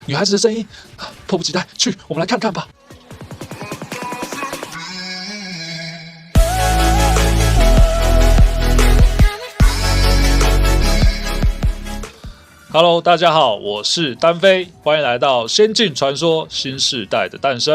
女孩子的声音，迫不及待，去，我们来看看吧。Hello， 大家好，我是丹飞，欢迎来到《仙境传说：新世代的诞生》。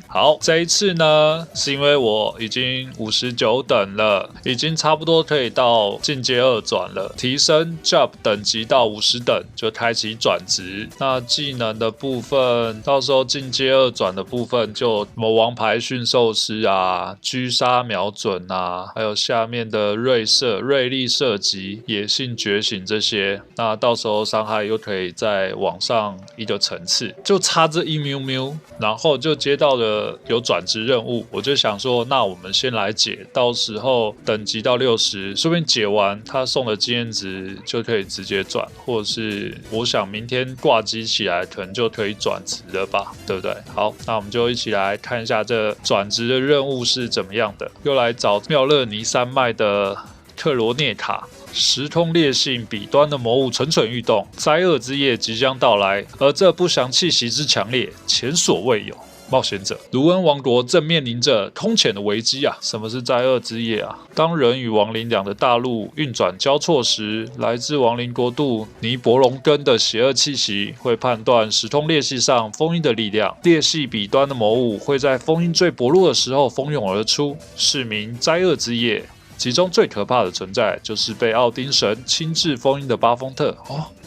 好，这一次呢，是因为我已经59等了，已经差不多可以到进阶2转了，提升 Job 等级到50等就开启转职。那技能的部分，到时候进阶2转的部分，就什么王牌驯兽师啊、狙杀瞄准啊，还有下面的锐利射击、野性觉醒这些，那到时候伤害又可以再往上一个层次，就差这一喵喵，然后就接到了有转职任务，我就想说，那我们先来解，到时候等级到60，说不定解完他送的经验值就可以直接转，或者是我想明天挂机起来，可能就可以转职了吧，对不对？好，那我们就一起来看一下这转职的任务是怎么样的，又来找妙乐尼山脉的克罗涅塔。时空裂性彼端的魔物蠢蠢欲动，灾厄之夜即将到来，而这不祥气息之强烈，前所未有。冒险者卢恩王国正面临着空前的危机啊！什么是灾厄之夜啊？当人与亡灵两的大陆运转交错时，来自亡灵国度尼伯龙根的邪恶气息会判断时空裂隙上封印的力量。裂隙彼端的魔物会在封印最薄弱的时候蜂拥而出，是名灾厄之夜。其中最可怕的存在就是被奥丁神亲自封印的巴丰特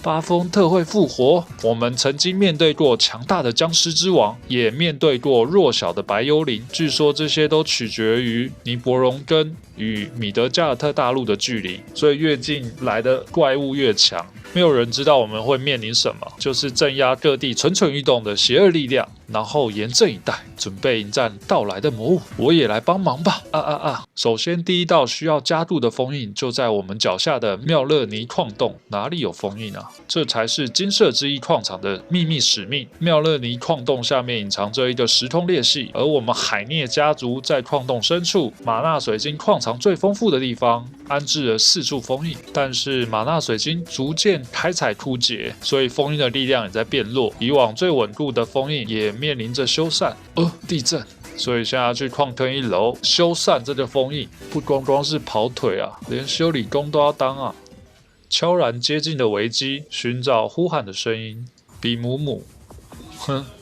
巴丰特会复活。我们曾经面对过强大的僵尸之王，也面对过弱小的白幽灵。据说这些都取决于尼伯龙根与米德加尔特大陆的距离，所以越近来的怪物越强。没有人知道我们会面临什么，就是镇压各地蠢蠢欲动的邪恶力量，然后严阵以待，准备迎战到来的魔物。我也来帮忙吧！首先第一道需要加固的封印就在我们脚下的妙乐尼矿洞。哪里有封印啊？这才是金色之翼矿场的秘密使命。妙乐尼矿洞下面隐藏着一个时空裂隙，而我们海涅家族在矿洞深处玛纳水晶矿场最丰富的地方安置了4处封印，但是玛纳水晶逐渐开采枯竭，所以封印的力量也在变弱。以往最稳固的封印也面临着修缮。地震！所以现在去矿坑1楼修缮这个封印，不光光是跑腿啊，连修理工都要当啊。悄然接近的危机，寻找呼喊的声音。比姆姆，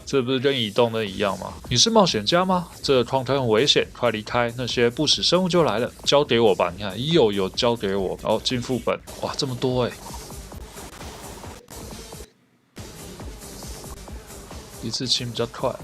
这不是跟移动的一样吗？你是冒险家吗？这个矿坑很危险，快离开，那些不死生物就来了。交给我吧，你看，有交给我。进副本，哇，这么多欸。一次清比较快。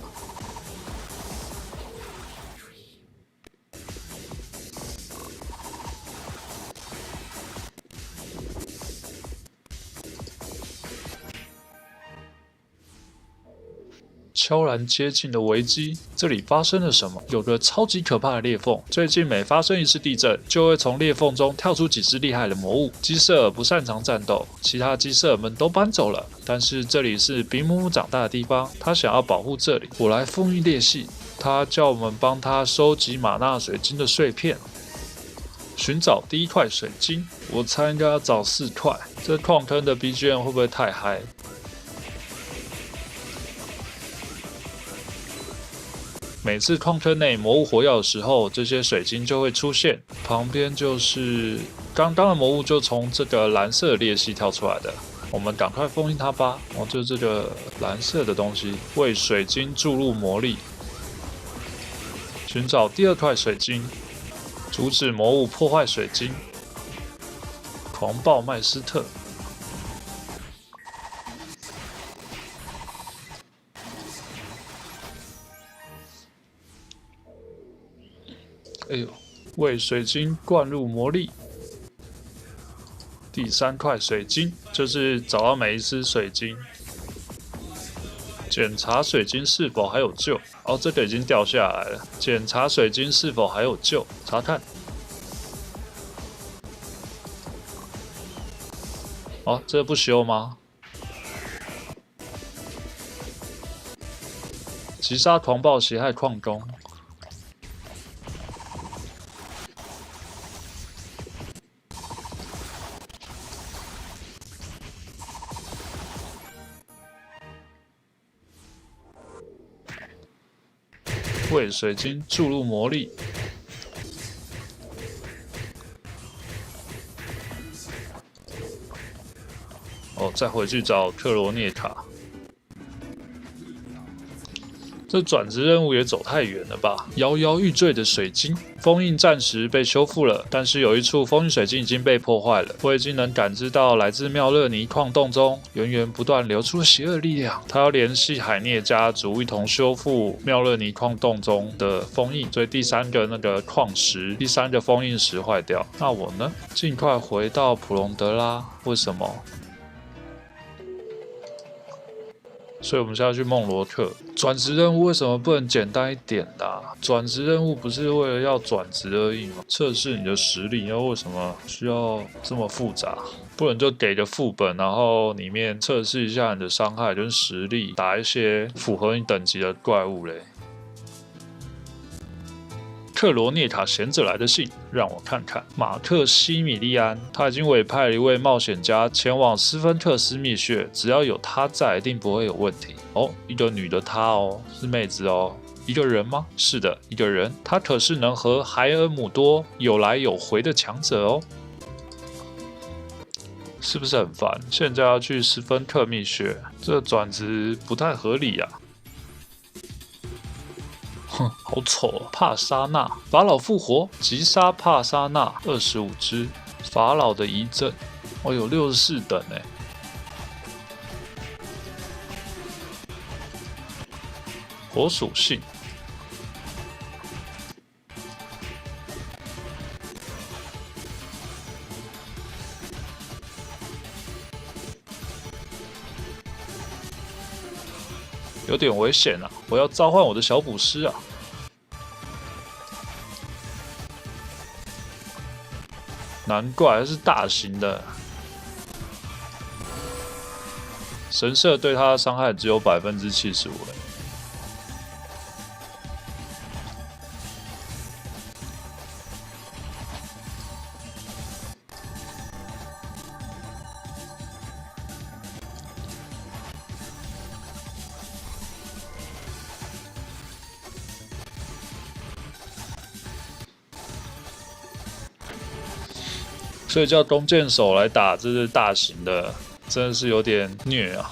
悄然接近的危机，这里发生了什么？有个超级可怕的裂缝，最近每发生一次地震，就会从裂缝中跳出几只厉害的魔物。基瑟尔不擅长战斗，其他基瑟尔们都搬走了，但是这里是比姆姆长大的地方，他想要保护这里。我来封印裂隙，他叫我们帮他收集玛纳水晶的碎片，寻找第1块水晶。我猜应该要找4块。这矿坑的 BGM 会不会太嗨？每次矿坑内魔物活跃的时候，这些水晶就会出现。旁边就是刚刚的魔物就从这个蓝色的裂隙跳出来的，我们赶快封印它吧。就这个蓝色的东西，为水晶注入魔力。寻找第2块水晶，阻止魔物破坏水晶。狂暴麦斯特。为水晶灌入魔力。第3块水晶，就是找到每一只水晶，检查水晶是否还有救。这个已经掉下来了。检查水晶是否还有救，查看。这不修吗？击杀狂暴袭害矿工。为水晶注入魔力。哦，再回去找克罗涅卡。这转职任务也走太远了吧！摇摇欲坠的水晶，封印暂时被修复了，但是有一处封印水晶已经被破坏了。我已经能感知到来自妙乐尼矿洞中源源不断流出的邪恶力量。他要联系海涅家族一同修复妙乐尼矿洞中的封印，所以第三个那个矿石，第三个封印石坏掉。那我呢？尽快回到普隆德拉。为什么？所以我们现在去孟罗特。转职任务为什么不能简单一点啦？转职任务不是为了要转职而已吗？测试你的实力，要为什么需要这么复杂？不能就给个副本，然后里面测试一下你的伤害跟实力，打一些符合你等级的怪物嘞。克罗涅塔贤者来的信，让我看看。马克西米利安，他已经委派了一位冒险家前往斯芬特斯灭穴，只要有他在，一定不会有问题。哦，一个女的她哦，是妹子哦。一个人吗？是的，一个人。他可是能和海尔姆多有来有回的强者哦。是不是很烦？现在要去斯芬特灭穴，这转职不太合理啊。哼，好丑啊！帕莎纳，法老复活，击杀帕莎纳25只，法老的遗赠，哦，有64等哎。火属性，有点危险啊！我要召唤我的小捕师啊！难怪是大型的，神社对他的伤害只有75%。所以叫弓箭手来打，这是大型的，真的是有点虐啊！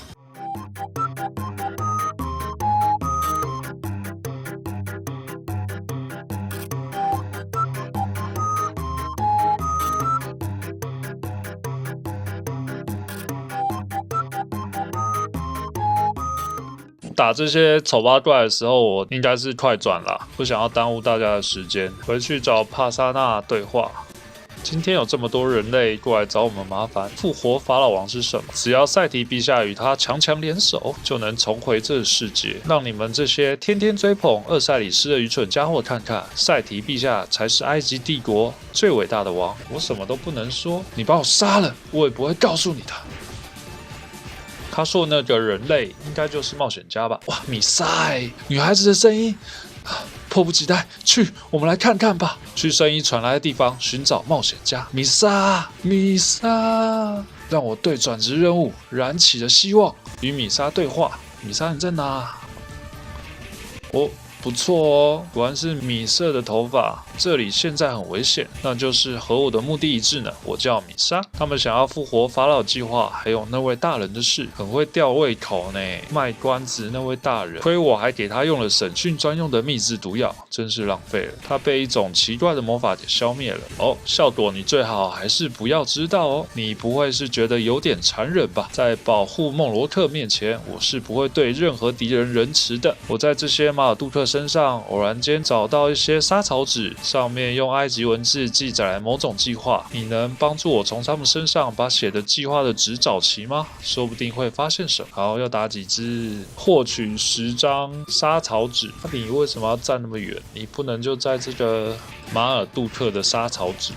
打这些丑八怪的时候，我应该是快转啦，不想要耽误大家的时间，回去找帕莎纳对话。今天有这么多人类过来找我们麻烦，复活法老王是什么？只要赛提陛下与他强强联手，就能重回这个世界，让你们这些天天追捧厄塞里斯的愚蠢家伙看看，赛提陛下才是埃及帝国最伟大的王。我什么都不能说，你把我杀了，我也不会告诉你的。他说那个人类应该就是冒险家吧？哇，米塞，女孩子的声音。迫不及待，我们来看看吧。去声音传来的地方寻找冒险家米莎，让我对转职任务燃起了希望。与米莎对话，米莎你在哪？哦，不错哦，果然是米色的头发。这里现在很危险，那就是和我的目的一致呢。我叫米莎，他们想要复活法老计划，还有那位大人的事，很会吊胃口呢。卖关子那位大人，亏我还给他用了审讯专用的秘制毒药，真是浪费了。他被一种奇怪的魔法给消灭了。哦，效果你最好还是不要知道哦。你不会是觉得有点残忍吧？在保护孟罗特面前，我是不会对任何敌人仁慈的。我在这些马尔杜克身上偶然间找到一些沙草纸，上面用埃及文字记载了某种计划。你能帮助我从他们身上把写的计划的纸找齐吗？说不定会发现什么。好，要打几只？获取10张沙草纸。那你为什么要站那么远？你不能就在这个马尔杜克的沙草纸。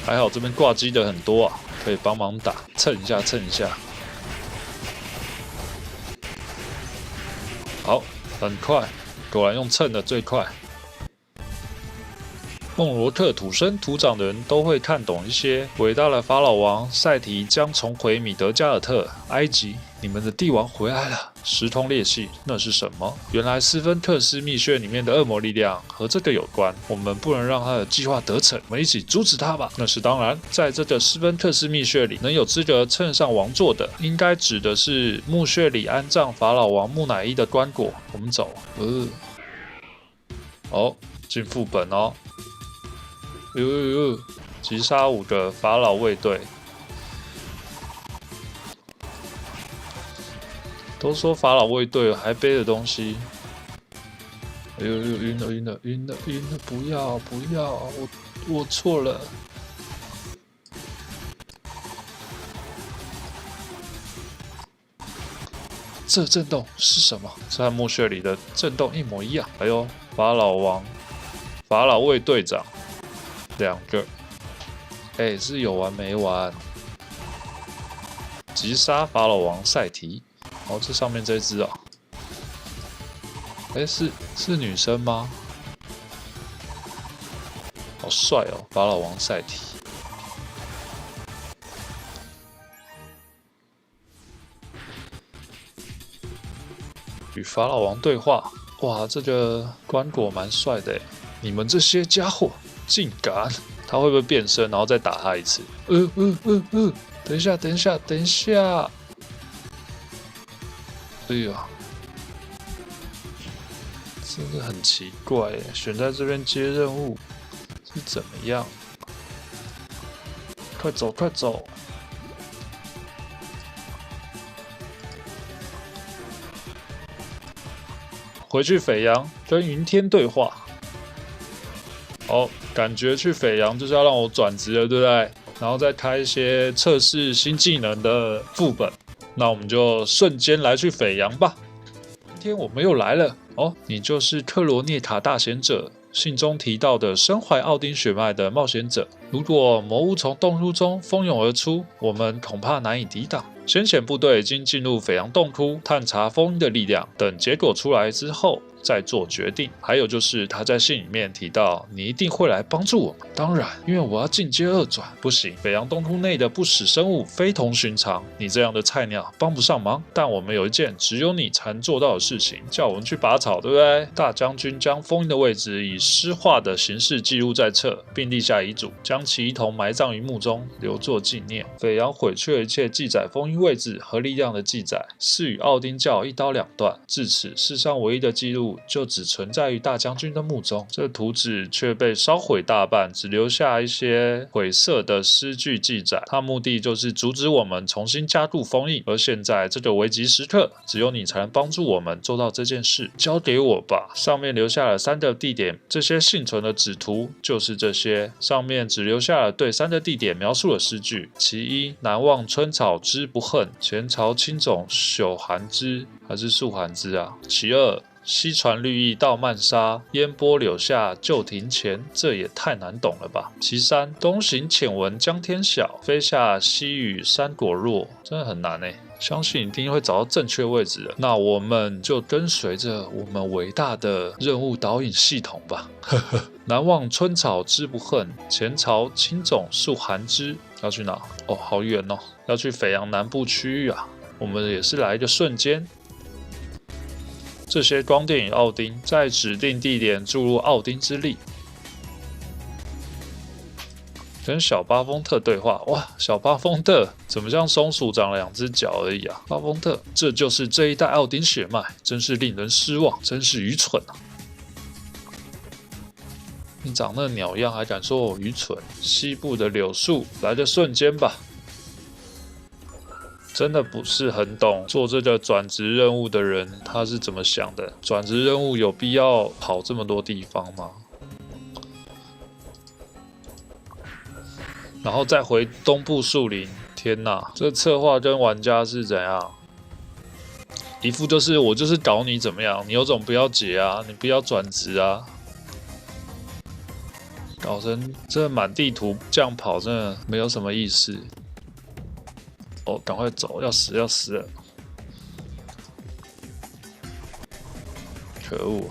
还好这边挂机的很多啊，可以帮忙打，蹭一下。好，很快，果然用蹭的最快。孟罗特土生土长的人都会看懂一些。伟大的法老王赛提将重回米德加尔特，埃及。你们的帝王回来了！时通裂隙，那是什么？原来斯芬特斯密穴里面的恶魔力量和这个有关。我们不能让他的计划得逞，我们一起阻止他吧。那是当然，在这个斯芬特斯密穴里，能有资格称上王座的，应该指的是墓穴里安葬法老王木乃伊的棺椁。我们走。哦，进副本哦。击杀5个法老卫队。都说法老卫队还背着东西，晕了，不要，我错了。这震动是什么？这和墓穴里的震动一模一样。哎呦，法老王、法老卫队长2个，是有完没完？击杀法老王赛提。哦，这上面这只啊，是女生吗？好帅哦，法老王赛提。与法老王对话，哇，这个棺椁蛮帅的诶。你们这些家伙竟敢！他会不会变身，然后再打他一次？等一下。哎呀，真的很奇怪耶！选在这边接任务是怎么样？快走！回去斐阳跟云天对话。好，感觉去斐阳就是要让我转职了，对不对？然后再开一些测试新技能的副本。那我们就瞬间来去斐阳吧。今天我们又来了哦，你就是特罗涅塔大贤者信中提到的身怀奥丁血脉的冒险者。如果魔物从洞窟中蜂拥而出，我们恐怕难以抵挡。先遣部队已经进入斐阳洞窟，探查封印的力量。等结果出来之后再做决定。还有就是他在信里面提到，你一定会来帮助我们。当然，因为我要进阶2转，不行，斐阳洞窟内的不死生物非同寻常，你这样的菜鸟帮不上忙。但我们有一件只有你才能做到的事情，叫我们去拔草，对不对？大将军将封印的位置以诗画的形式记录在册，并立下遗嘱，将其一同埋葬于墓中，留作纪念。斐阳毁去了一切记载封印位置和力量的记载，是与奥丁教一刀两断。至此，世上唯一的记录就只存在于大将军的墓中。这图纸却被烧毁大半，只留下一些晦涩的诗句记载。它目的就是阻止我们重新加固封印。而现在这个危急时刻，只有你才能帮助我们做到这件事。交给我吧。上面留下了3个地点，这些幸存的纸图就是这些。上面只留下了对3个地点描述的诗句。其一，难忘春草之不恨，前朝青冢朽寒枝，还是树寒枝啊？其二，西传绿意到曼沙，烟波柳下旧庭前，这也太难懂了吧。其三，东行浅闻江天晓，飞下西雨山果弱，真的很难欸。相信一定会找到正确位置的。那我们就跟随着我们伟大的任务导引系统吧。难忘春草之不恨，前朝青冢树寒枝。要去哪？哦，好远哦，要去斐阳南部区域啊。我们也是来一个瞬间。这些光电与奥丁在指定地点注入奥丁之力。跟小巴丰特对话，哇，小巴丰特怎么像松鼠长了2只脚而已啊？巴丰特，这就是这一代奥丁血脉，真是令人失望，真是愚蠢啊！你长那鸟样还敢说我愚蠢？西部的柳树来的瞬间吧。真的不是很懂做这个转职任务的人他是怎么想的？转职任务有必要跑这么多地方吗？然后再回东部树林，天哪！这策划跟玩家是怎样？一副就是我就是搞你怎么样？你有种不要结啊，你不要转职啊！搞成这满地图这样跑，真的没有什么意思。哦，赶快走，要死了！可恶！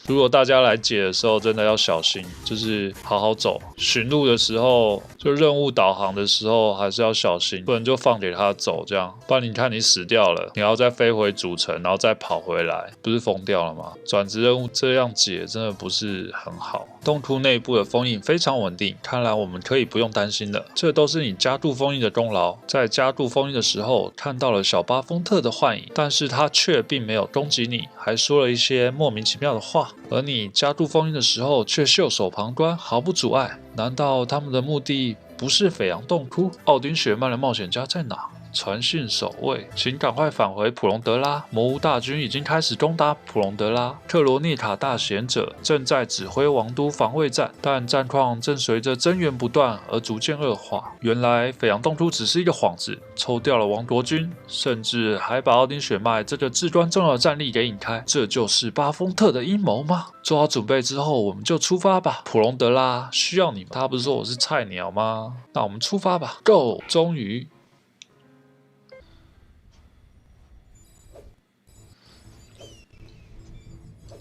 如果大家来解的时候，真的要小心，就是好好走。寻路的时候，就任务导航的时候，还是要小心，不能就放给他走这样。不然你看你死掉了，你要再飞回主城，然后再跑回来，不是疯掉了吗？转职任务这样解真的不是很好。洞窟内部的封印非常稳定，看来我们可以不用担心了。这都是你加注封印的功劳。在加注封印的时候，看到了小巴丰特的幻影，但是他却并没有攻击你，还说了一些莫名其妙的话。而你加注封印的时候，却袖手旁观，毫不阻碍。难道他们的目的不是斐扬洞窟？奥丁雪曼的冒险家在哪？传讯守卫，请赶快返回普隆德拉。魔物大军已经开始攻打普隆德拉，特罗涅塔大贤者正在指挥王都防卫战，但战况正随着增援不断而逐渐恶化。原来斐扬洞窟只是一个幌子，抽调了王夺军，甚至还把奥丁血脉这个至关重要的战力给引开。这就是巴丰特的阴谋吗？做好准备之后，我们就出发吧。普隆德拉需要你们。他不是说我是菜鸟吗？那我们出发吧 ，Go！ 终于。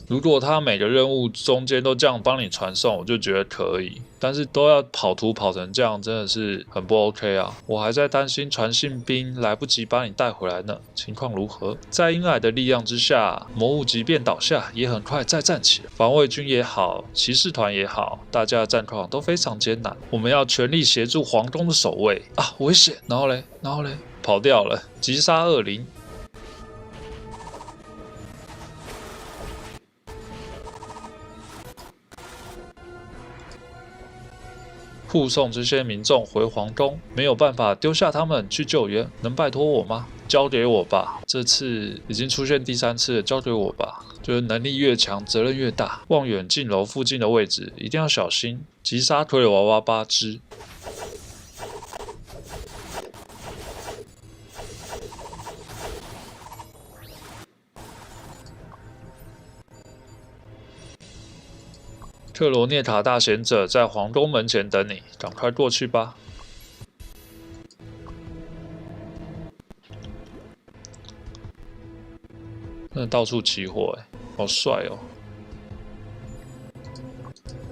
如果他每个任务中间都这样帮你传送，我就觉得可以。但是都要跑图跑成这样，真的是很不 OK 啊！我还在担心传信兵来不及把你带回来呢。情况如何？在鹰霭的力量之下，魔物即便倒下，也很快再站起来。防卫军也好，骑士团也好，大家的战况都非常艰难。我们要全力协助皇宫的守卫啊！危险！然后嘞，跑掉了，击杀恶灵。护送这些民众回皇宫，没有办法丢下他们去救援，能拜托我吗？交给我吧，这次已经出现第3次了，交给我吧。就是能力越强，责任越大。望远镜楼附近的位置一定要小心，击杀推理娃娃8只。特罗涅塔大贤者在皇宫门前等你，赶快过去吧。真的到处起火好帅哦！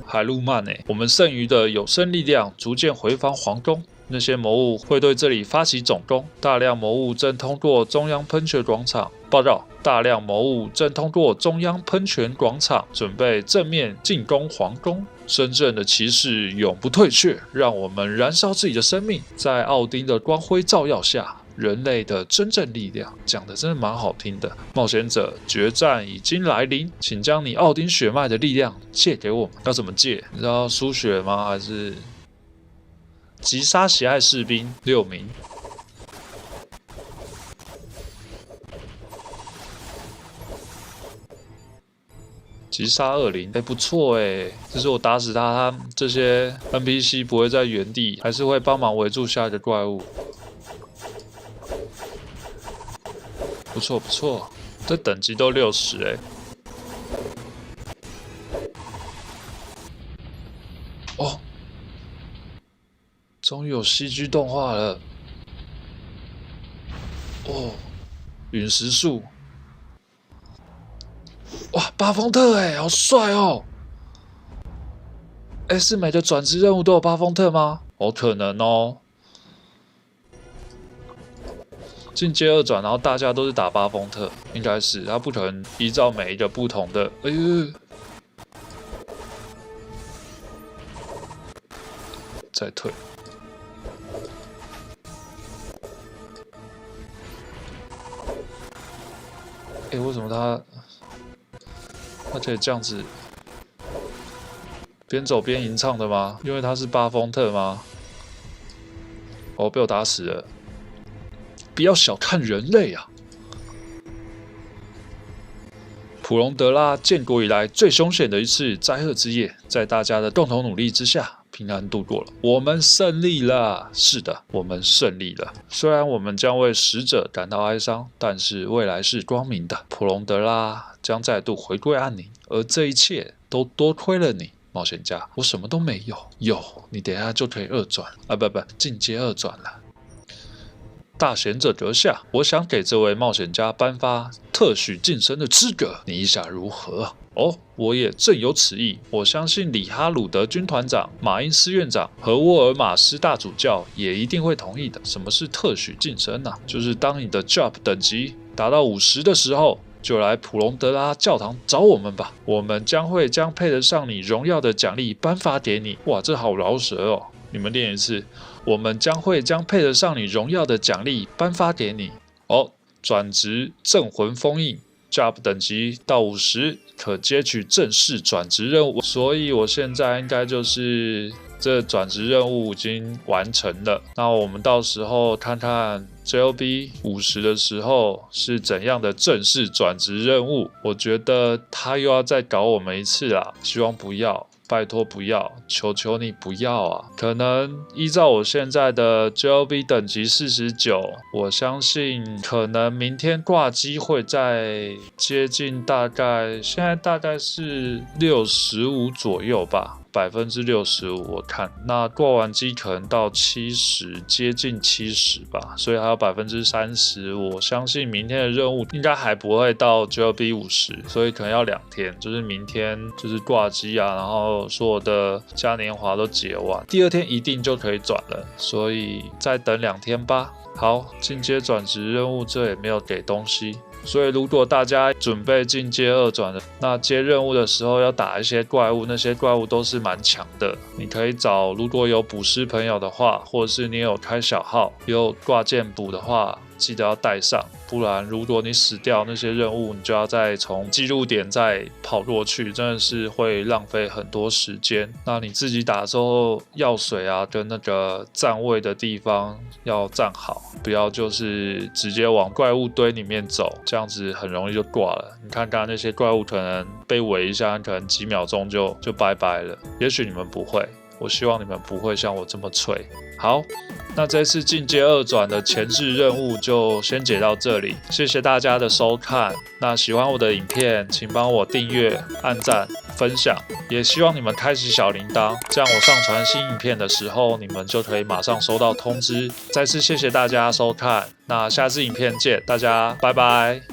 海路曼我们剩余的有生力量逐渐回防皇宫。那些魔物会对这里发起总攻，大量魔物正通过中央喷泉广场报告。大量魔物正通过中央喷泉广场，准备正面进攻皇宫。真正的骑士永不退却，让我们燃烧自己的生命，在奥丁的光辉照耀下，人类的真正力量。讲的真的蛮好听的。冒险者，决战已经来临，请将你奥丁血脉的力量借给我们。要怎么借？你知道输血吗？还是击杀喜爱士兵6名？击杀恶灵，不错就是我打死他，这些 NPC 不会在原地，还是会帮忙围住下一个怪物。不错不错，这等级都60哦，终于有 CG 动画了。哦，陨石树。哇，巴丰特好帅哦！是每个转职任务都有巴丰特吗？有可能哦。进阶2转，然后大家都是打巴丰特，应该是他不可能依照每一个不同的。哎呦，再退。为什么他可以这样子边走边吟唱的吗？因为他是巴丰特吗？哦，被我打死了！不要小看人类啊！普隆德拉建国以来最凶险的一次灾厄之夜，在大家的共同努力之下，平安度过了。我们胜利了！是的，我们胜利了。虽然我们将为死者感到哀伤，但是未来是光明的。普隆德拉将再度回归安宁，而这一切都多亏了你，冒险家。我什么都没有，你等一下就可以2转啊，不，进阶2转了。大贤者阁下，我想给这位冒险家颁发特许晋升的资格，你意下如何？哦，我也正有此意。我相信里哈鲁德军团长、马因斯院长和沃尔玛斯大主教也一定会同意的。什么是特许晋升啊？就是当你的 job 等级达到50的时候，就来普隆德拉教堂找我们吧，我们将会将配得上你荣耀的奖励颁发给你。哇，这好饶舌哦！你们练一次。我们将会将配得上你荣耀的奖励颁发给你。哦，转职镇魂封印 ，Job 等级到50，可接取正式转职任务。所以我现在应该就是这转职任务已经完成了。那我们到时候看看 JLB 50的时候是怎样的正式转职任务。我觉得他又要再搞我们一次啦，希望不要。拜托不要，求求你不要啊！可能依照我现在的 JLB 等级49，我相信可能明天挂机会在接近现在大概是65左右吧。65%我看，那挂完机可能到70，接近70吧，所以还有30%。我相信明天的任务应该还不会到 JLB 50，所以可能要2天，就是明天就是挂机啊，然后所有的嘉年华都结完，第2天一定就可以转了，所以再等2天吧。好，进阶转职任务这也没有给东西。所以如果大家准备进阶2转的，那接任务的时候要打一些怪物，那些怪物都是蛮强的。你可以找如果有捕师朋友的话，或者是你有开小号有挂件补的话，记得要带上，不然如果你死掉那些任务，你就要再从记录点再跑过去，真的是会浪费很多时间。那你自己打的时候，药水啊跟那个站位的地方要站好，不要就是直接往怪物堆里面走，这样子很容易就挂了。你看刚刚那些怪物可能被围一下，可能几秒钟就拜拜了。也许你们不会，我希望你们不会像我这么脆。好，那这次进阶2转的前置任务就先解到这里，谢谢大家的收看。那喜欢我的影片，请帮我订阅、按赞、分享，也希望你们开启小铃铛，这样我上传新影片的时候，你们就可以马上收到通知。再次谢谢大家收看，那下次影片见，大家拜拜。